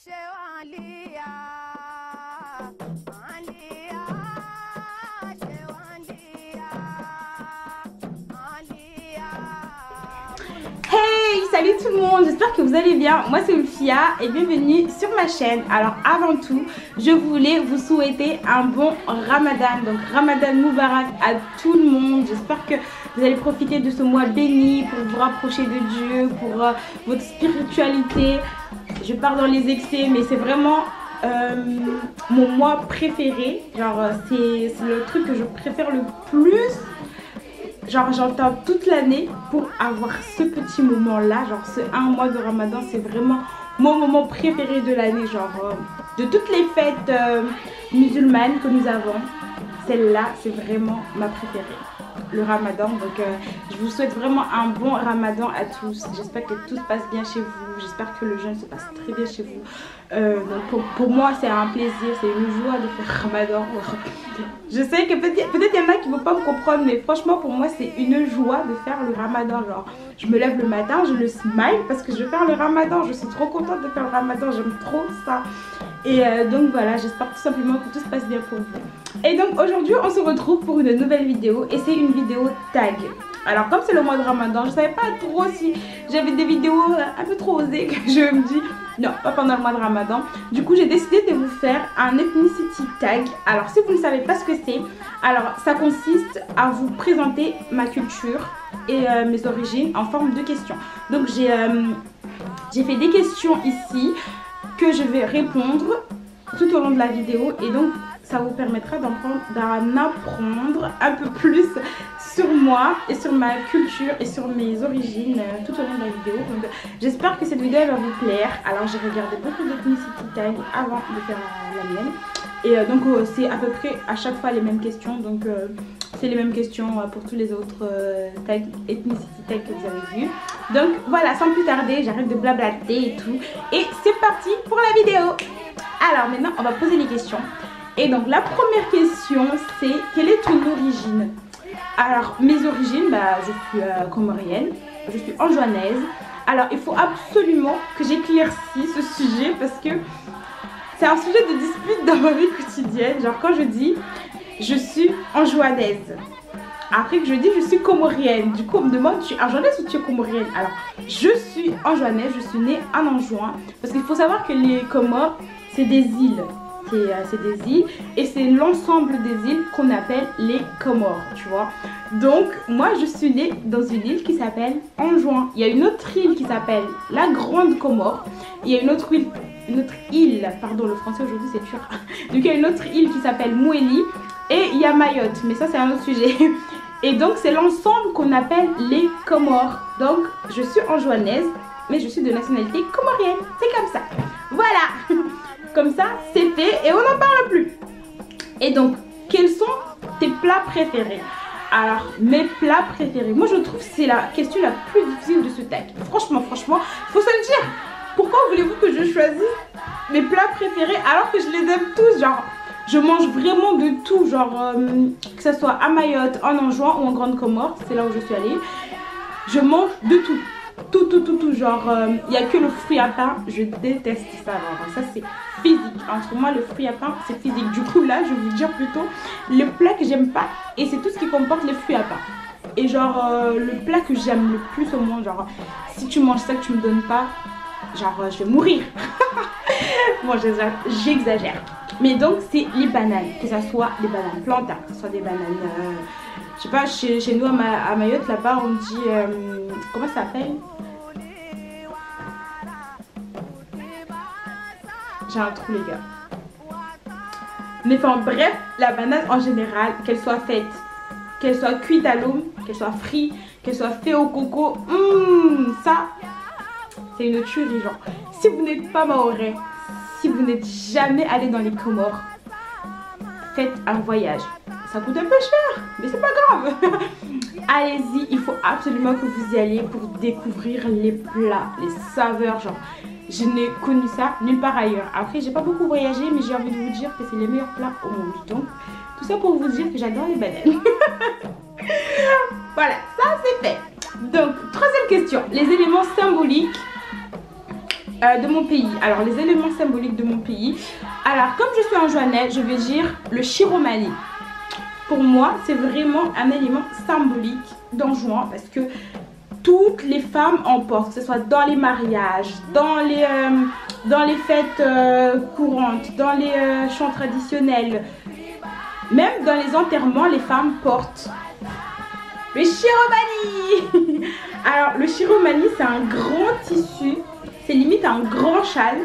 Hey, salut tout le monde, j'espère que vous allez bien. Moi c'est Ulfia et bienvenue sur ma chaîne. Alors avant tout, je voulais vous souhaiter un bon Ramadan. Donc Ramadan Moubarak à tout le monde. J'espère que vous allez profiter de ce mois béni pour vous rapprocher de Dieu, pour votre spiritualité. Je pars dans les excès mais c'est vraiment mon mois préféré. Genre c'est le truc que je préfère le plus. Genre j'entends toute l'année pour avoir ce petit moment là, genre ce un mois de Ramadan, c'est vraiment mon moment préféré de l'année. Genre de toutes les fêtes musulmanes que nous avons, celle-là c'est vraiment ma préférée, le Ramadan. Donc je vous souhaite vraiment un bon Ramadan à tous. J'espère que tout se passe bien chez vous, j'espère que le jeûne se passe très bien chez vous. Donc pour moi c'est un plaisir, c'est une joie de faire Ramadan. Je sais que peut-être il y en a qui ne vont pas me comprendre, mais franchement pour moi c'est une joie de faire le Ramadan. Genre je me lève le matin, je le smile parce que je vais faire le Ramadan, je suis trop contente de faire le Ramadan, j'aime trop ça. Et donc voilà, j'espère tout simplement que tout se passe bien pour vous. Et donc aujourd'hui on se retrouve pour une nouvelle vidéo et c'est une vidéo tag. Alors comme c'est le mois de Ramadan, je ne savais pas trop si j'avais des vidéos un peu trop osées que je me dis non, pas pendant le mois de Ramadan. Du coup j'ai décidé de vous faire un ethnicity tag. Alors si vous ne savez pas ce que c'est, alors ça consiste à vous présenter ma culture et mes origines en forme de questions. Donc j'ai fait des questions ici que je vais répondre tout au long de la vidéo et donc ça vous permettra d'en apprendre un peu plus sur moi et sur ma culture et sur mes origines tout au long de la vidéo. Donc j'espère que cette vidéo elle va vous plaire. Alors j'ai regardé beaucoup d'ethnicity tag avant de faire la mienne et donc c'est à peu près à chaque fois les mêmes questions. Donc c'est les mêmes questions pour tous les autres tags, ethnicity tag que vous avez vu. Donc voilà, sans plus tarder, j'arrête de blablater et tout et c'est parti pour la vidéo. Alors maintenant on va poser les questions. Et donc la première question c'est quelle est ton origine? Alors mes origines, bah, je suis comorienne, je suis anjouanaise. Alors il faut absolument que j'éclaircisse ce sujet parce que c'est un sujet de dispute dans ma vie quotidienne. Genre quand je dis je suis anjouanaise, après que je dis je suis comorienne, du coup on me demande tu es anjouanaise ou tu es comorienne? Alors je suis anjouanaise, je suis née en Anjouan. Parce qu'il faut savoir que les Comores c'est des îles. C'est des îles et c'est l'ensemble des îles qu'on appelle les Comores, tu vois. Donc moi je suis née dans une île qui s'appelle Anjouan. Il y a une autre île qui s'appelle la Grande Comore. Il y a une autre île, pardon le français aujourd'hui c'est dur. Donc il y a une autre île qui s'appelle Mouéli et il y a Mayotte, mais ça c'est un autre sujet. Et donc c'est l'ensemble qu'on appelle les Comores. Donc je suis anjouanaise mais je suis de nationalité comorienne, c'est comme ça. Voilà. Comme ça, c'est fait et on n'en parle plus. Et donc, quels sont tes plats préférés? Alors, mes plats préférés, moi je trouve que c'est la question la plus difficile de ce tag. Franchement, faut se le dire. Pourquoi voulez-vous que je choisisse mes plats préférés alors que je les aime tous? Genre, je mange vraiment de tout. Genre, que ce soit à Mayotte, en Anjouan ou en Grande Comore, c'est là où je suis allée. Je mange de tout. Tout, genre il n'y a que le fruit à pain, je déteste ça. Alors, ça c'est physique, entre moi le fruit à pain c'est physique. Du coup là je vais vous dire plutôt le plat que j'aime pas et c'est tout ce qui comporte les fruits à pain. Et genre le plat que j'aime le plus au monde, genre si tu manges ça que tu me donnes pas, genre je vais mourir. Bon j'exagère. Mais donc c'est les bananes, que ça soit des bananes plantains, que ce soit des bananes je sais pas, chez nous à Mayotte là-bas on dit comment ça s'appelle? J'ai un trou les gars. Mais enfin bref, la banane en général, qu'elle soit faite, qu'elle soit cuite à l'eau, qu'elle soit frite, qu'elle soit faite au coco, ça c'est une tuerie. Genre si vous n'êtes pas mahorais, si vous n'êtes jamais allé dans les Comores, faites un voyage. Ça coûte un peu cher, mais c'est pas grave. Allez-y, il faut absolument que vous y alliez pour découvrir les plats, les saveurs. Genre, je n'ai connu ça nulle part ailleurs. Après, j'ai pas beaucoup voyagé, mais j'ai envie de vous dire que c'est les meilleurs plats au monde. Donc, tout ça pour vous dire que j'adore les bananes. Voilà, ça c'est fait. Donc, troisième question. Les éléments symboliques de mon pays. Alors les éléments symboliques de mon pays. Alors comme je suis en Joannais, je vais dire le Chiromani. Pour moi, c'est vraiment un élément symbolique d'Anjouan parce que toutes les femmes en portent, que ce soit dans les mariages, dans les fêtes courantes, dans les chants traditionnels, même dans les enterrements, les femmes portent le Chiromani. Alors le Chiromani, c'est un grand tissu, c'est limite un grand châle.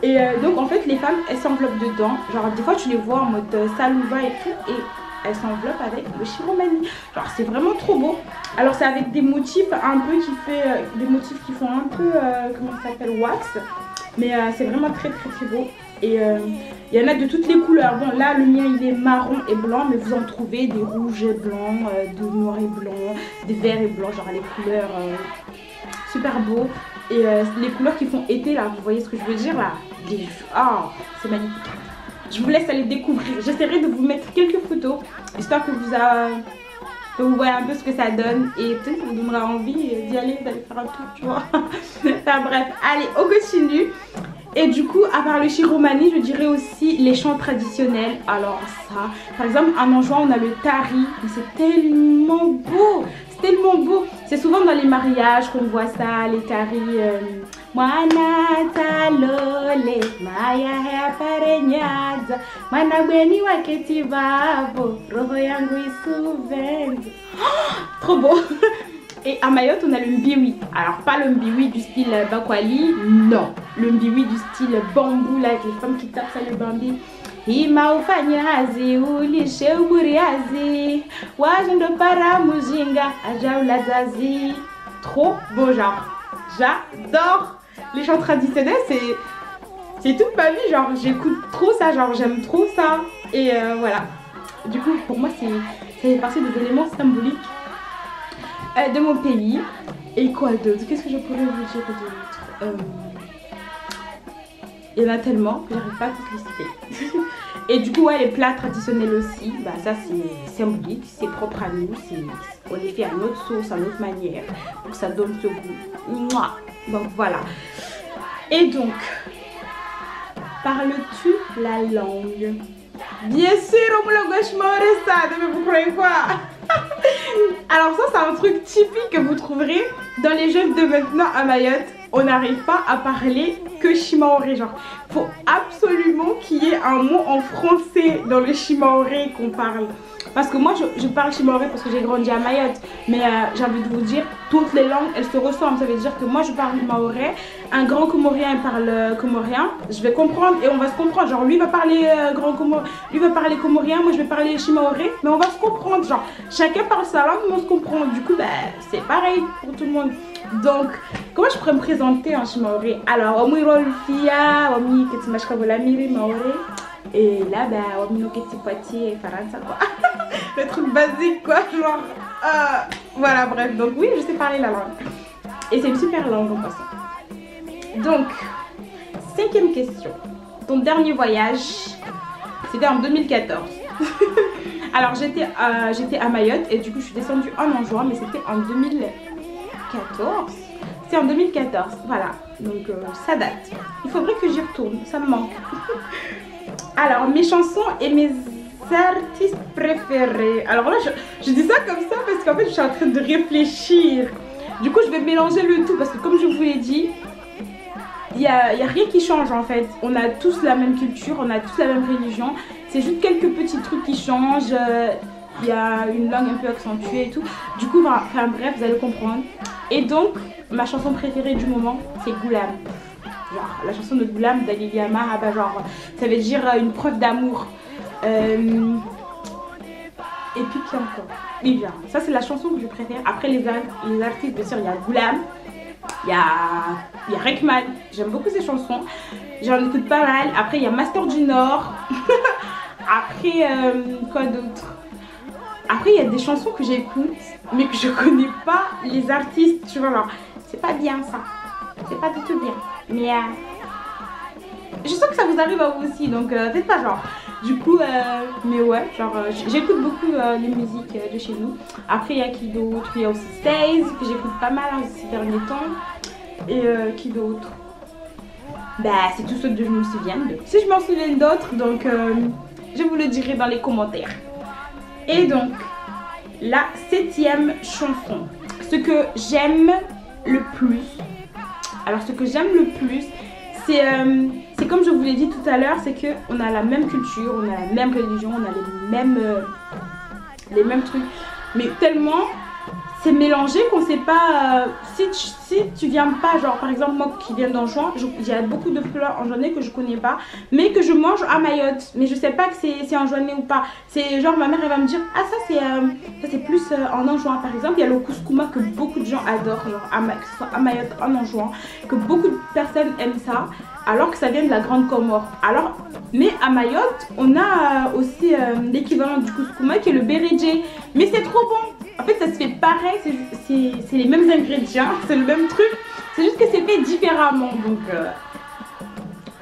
Et donc en fait les femmes elles s'enveloppent dedans. Genre des fois tu les vois en mode salouva et tout, et elles s'enveloppent avec le Chiromani. Genre c'est vraiment trop beau. Alors c'est avec des motifs un peu des motifs qui font un peu comment ça s'appelle, wax. Mais c'est vraiment très beau. Et il y en a de toutes les couleurs. Bon là le mien il est marron et blanc, mais vous en trouvez des rouges et blancs, de noir et blanc, des verts et blancs, genre les couleurs super beaux. Et les couleurs qui font été là, vous voyez ce que je veux dire là? Oh, c'est magnifique. Je vous laisse aller découvrir. J'essaierai de vous mettre quelques photos, histoire que vous voyez un peu ce que ça donne. Et peut-être que ça vous donnera envie d'y aller, d'aller faire un tour, tu vois. Enfin bref, allez, on continue. Et du coup, à part le Chiromani, je dirais aussi les chants traditionnels. Alors ça, par exemple, en Anjouan, on a le tari. C'est tellement beau. C'est tellement beau. C'est souvent dans les mariages qu'on voit ça, les taris. Mwana talole, maya heaparenyaza, mwana bweni waketi babo, roho yangu isuvenze. Trop beau. Et à Mayotte, on a le mbiwi. Alors, pas le mbiwi du style Bakwali, non. Le mbiwi du style bambou, là, avec les femmes qui tapent ça, le bambi. Ima ufanyazi, ulishe uburiazi, wajendo para mujinga, ajaulazazi. Trop beau, genre. J'adore les chants traditionnels, c'est toute ma vie, genre j'écoute trop ça, genre j'aime trop ça. Et voilà. Du coup, pour moi, ça fait partie des éléments symboliques de mon pays. Et quoi d'autre? Qu'est-ce que je pourrais vous dire d'autre? Il y en a tellement que j'arrive pas à tout lister. Et du coup, ouais, les plats traditionnels aussi, bah ça c'est symbolique, c'est propre à nous, on les fait à notre sauce, à notre manière, pour que ça donne ce goût. Mouah. Donc voilà. Et donc, parles-tu la langue? Bien sûr, au moulin gauche ça, mais vous croyez quoi? Alors ça, c'est un truc typique que vous trouverez dans les jeunes de maintenant à Mayotte. On n'arrive pas à parler que Shimaoré, genre faut absolument qu'il y ait un mot en français dans le Shimaoré qu'on parle. Parce que moi je parle Shimaoré parce que j'ai grandi à Mayotte, mais j'ai envie de vous dire, toutes les langues elles se ressemblent. Ça veut dire que moi je parle maoré, un grand comorien parle comorien, je vais comprendre et on va se comprendre. Genre lui va parler lui va parler comorien, moi je vais parler Shimaoré, mais on va se comprendre. Genre chacun parle sa langue, mais on se comprend. Du coup c'est pareil pour tout le monde. Donc comment je pourrais me présenter en Shimaoré? Alors Omwirol Fia, Omi Ketimashka Volamiri Maoré. Et là, bah, on a petit poitiers et faransa quoi. Le truc basique quoi, genre. Voilà, bref. Donc, oui, je sais parler la langue. Et c'est une super langue en passant. Donc, 5e question. Ton dernier voyage, c'était en 2014. Alors, j'étais à Mayotte et du coup, je suis descendue en Anjouan, mais c'était en 2014. C'était en 2014, voilà. Donc, ça date. Il faudrait que j'y retourne, ça me manque. Alors, mes chansons et mes artistes préférés. Alors là, je dis ça comme ça parce qu'en fait, je suis en train de réfléchir. Du coup, je vais mélanger le tout parce que comme je vous l'ai dit, il n'y a rien qui change en fait. On a tous la même culture, on a tous la même religion. C'est juste quelques petits trucs qui changent. Il y a une langue un peu accentuée et tout. Du coup, enfin bref, vous allez comprendre. Et donc, ma chanson préférée du moment, c'est Goulam. Genre, la chanson de Goulam d'Alilia Mahaba, genre, ça veut dire une preuve d'amour. Et puis qui encore? Et bien, ça c'est la chanson que je préfère. Après les artistes, bien sûr, il y a Goulam, il y a Rekman. J'aime beaucoup ces chansons. J'en écoute pas mal. Après, il y a Master du Nord. Après, quoi d'autre? Après, il y a des chansons que j'écoute, mais que je connais pas les artistes. Tu vois, alors, c'est pas bien ça. C'est pas du tout bien. Mais je sens que ça vous arrive à vous aussi, donc faites pas genre. Du coup, mais ouais, genre j'écoute beaucoup les musiques de chez nous. Après, il y a qui d'autre? Il y a aussi Stays, que j'écoute pas mal ces derniers temps. Et qui d'autre? bah c'est tout ce dont je me souviens. Si je m'en souviens d'autres, donc je vous le dirai dans les commentaires. Et donc la 7e chanson, ce que j'aime le plus. Alors ce que j'aime le plus, c'est comme je vous l'ai dit tout à l'heure, c'est qu'on a la même culture, on a la même religion, on a les mêmes trucs, mais tellement c'est mélangé qu'on sait pas. Si tu viens pas, genre par exemple moi qui viens d'Anjouan, il y a beaucoup de plats anjouanais que je connais pas, mais que je mange à Mayotte, mais je sais pas que c'est anjouanais ou pas. C'est genre ma mère elle va me dire ah ça c'est plus en Anjouan. Par exemple il y a le couscouma que beaucoup de gens adorent, genre que ce soit à Mayotte, en Anjouan, que beaucoup de personnes aiment ça, alors que ça vient de la Grande Comore. Alors mais à Mayotte on a aussi l'équivalent du couscouma qui est le bérédjé, mais c'est trop bon. En fait ça se fait pareil, c'est les mêmes ingrédients, c'est le même truc, c'est juste que c'est fait différemment. Donc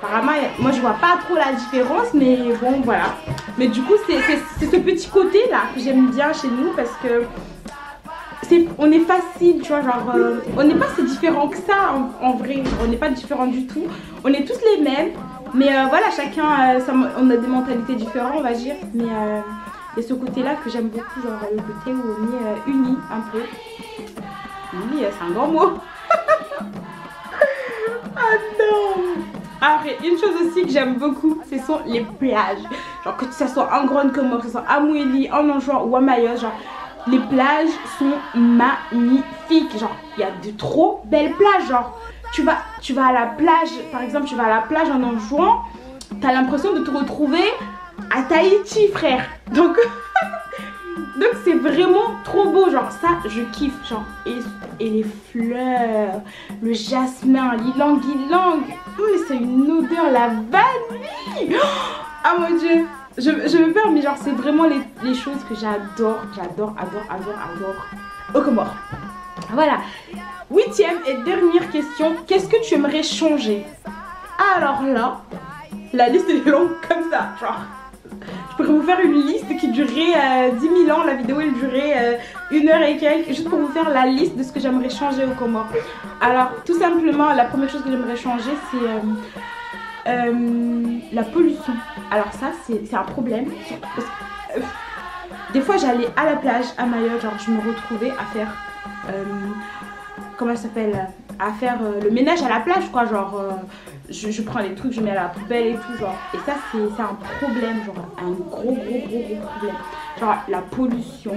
apparemment moi je vois pas trop la différence, mais bon voilà. Mais du coup c'est ce petit côté là que j'aime bien chez nous, parce que on est facile, tu vois, genre on n'est pas si différent que ça en vrai, on n'est pas différent du tout, on est tous les mêmes, mais voilà, chacun on a des mentalités différentes on va dire, mais et ce côté là que j'aime beaucoup, genre le côté où on est unis un peu. Unis, c'est un grand mot. Ah non. Après une chose aussi que j'aime beaucoup, ce sont les plages. Genre que ça soit en Grande Comore, que ce soit à Mouéli, en Anjouan ou à Mayotte, genre les plages sont magnifiques. Genre il y a de trop belles plages. Genre tu vas à la plage, par exemple tu vas à la plage en Anjouan, t'as l'impression de te retrouver à Tahiti frère. Donc c'est vraiment trop beau, genre ça je kiffe, genre et les fleurs, le jasmin, l'ylang-ylang, mais c'est une odeur, la vanille. Ah mon dieu, je me perds, mais genre c'est vraiment les choses que j'adore au Comores. Voilà, 8e et dernière question, qu'est-ce que tu aimerais changer? Alors là, la liste est longue comme ça, genre je pourrais vous faire une liste qui durerait 10 000 ans, la vidéo elle durait 1 heure et quelques, juste pour vous faire la liste de ce que j'aimerais changer au Comores. Alors tout simplement, la première chose que j'aimerais changer c'est la pollution. Alors ça c'est un problème, parce que des fois j'allais à la plage à Mayotte, genre je me retrouvais à faire comment ça s'appelle, à faire le ménage à la plage quoi, genre je prends les trucs, je mets à la poubelle et tout, genre, et ça c'est un problème, genre un gros problème, genre la pollution.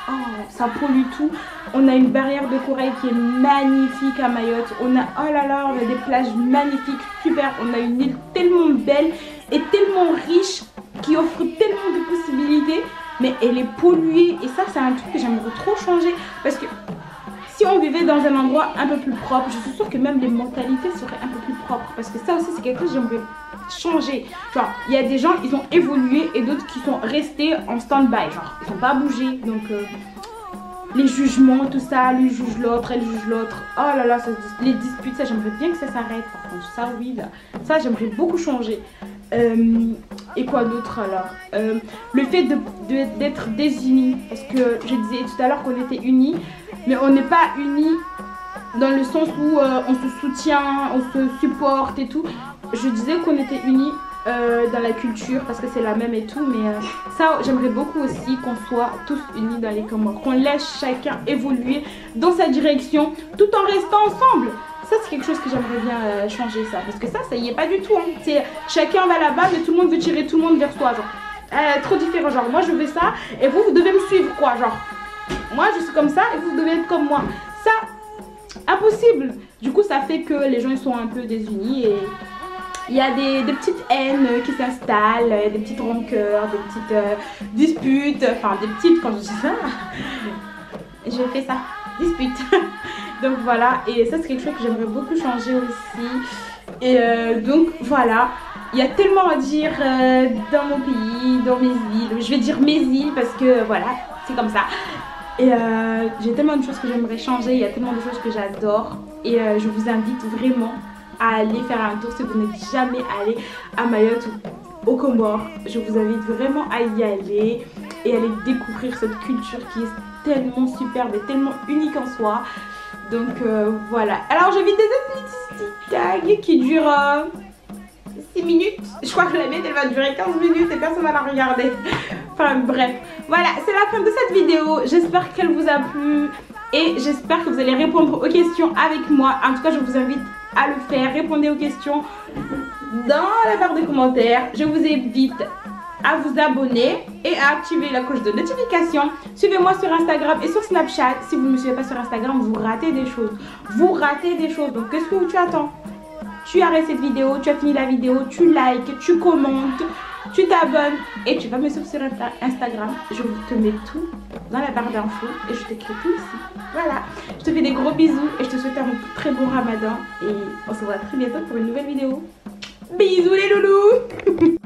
Oh, ça pollue tout. On a une barrière de corail qui est magnifique à Mayotte, on a, oh là là, on a des plages magnifiques, super, on a une île tellement belle et tellement riche qui offre tellement de possibilités, mais elle est polluée, et ça c'est un truc que j'aimerais trop changer, parce que si on vivait dans un endroit un peu plus propre, je suis sûre que même les mentalités seraient un peu plus propres. Parce que ça aussi c'est quelque chose que j'aimerais changer. Genre il y a des gens, ils ont évolué et d'autres qui sont restés en stand-by. Genre ils n'ont pas bougé. Donc les jugements, tout ça, lui juge l'autre, elle juge l'autre. Oh là là, les disputes, ça j'aimerais bien que ça s'arrête. Par contre ça oui, là, ça j'aimerais beaucoup changer. Et quoi d'autre alors, le fait d'être désunis. Parce que je disais tout à l'heure qu'on était unis, mais on n'est pas unis dans le sens où on se soutient, on se supporte et tout. Je disais qu'on était unis dans la culture parce que c'est la même et tout, mais ça j'aimerais beaucoup aussi qu'on soit tous unis dans les Comores, qu'on laisse chacun évoluer dans sa direction tout en restant ensemble. Ça c'est quelque chose que j'aimerais bien changer, ça, parce que ça y est pas du tout, hein. C'est chacun va là-bas mais tout le monde veut tirer tout le monde vers soi, genre trop différent, genre moi je veux ça et vous devez me suivre quoi, genre moi je suis comme ça et vous devez être comme moi. Ça, impossible. Du coup ça fait que les gens ils sont un peu désunis et il y a des petites haines qui s'installent, des petites rancœurs, des petites disputes, enfin des petites, quand je dis ça, je fais ça, disputes. Donc voilà, et ça c'est quelque chose que j'aimerais beaucoup changer aussi. Et donc voilà, il y a tellement à dire dans mon pays, dans mes îles. Je vais dire mes îles parce que voilà, c'est comme ça. Et j'ai tellement de choses que j'aimerais changer, il y a tellement de choses que j'adore. Et je vous invite vraiment à aller faire un tour si vous n'êtes jamais allé à Mayotte ou aux Comores. Je vous invite vraiment à y aller et aller découvrir cette culture qui est tellement superbe et tellement unique en soi. Donc voilà. Alors je vis des petits tags qui durent 6 minutes. Je crois que la mienne elle va durer 15 minutes et personne va la regarder. Enfin bref. Voilà, c'est la fin de cette vidéo. J'espère qu'elle vous a plu. Et j'espère que vous allez répondre aux questions avec moi. En tout cas je vous invite à le faire. Répondez aux questions dans la barre de commentaires. Je vous invite à vous abonner et à activer la cloche de notification. Suivez-moi sur Instagram et sur Snapchat. Si vous ne me suivez pas sur Instagram, vous ratez des choses. Vous ratez des choses. Donc qu'est-ce que tu attends? Tu arrêtes cette vidéo, tu as fini la vidéo, tu likes, tu commentes, tu t'abonnes et tu vas me suivre sur Instagram. Je te mets tout dans la barre d'infos et je t'écris tout ici. Voilà. Je te fais des gros bisous et je te souhaite un très bon ramadan. Et on se voit très bientôt pour une nouvelle vidéo. Bisous les loulous.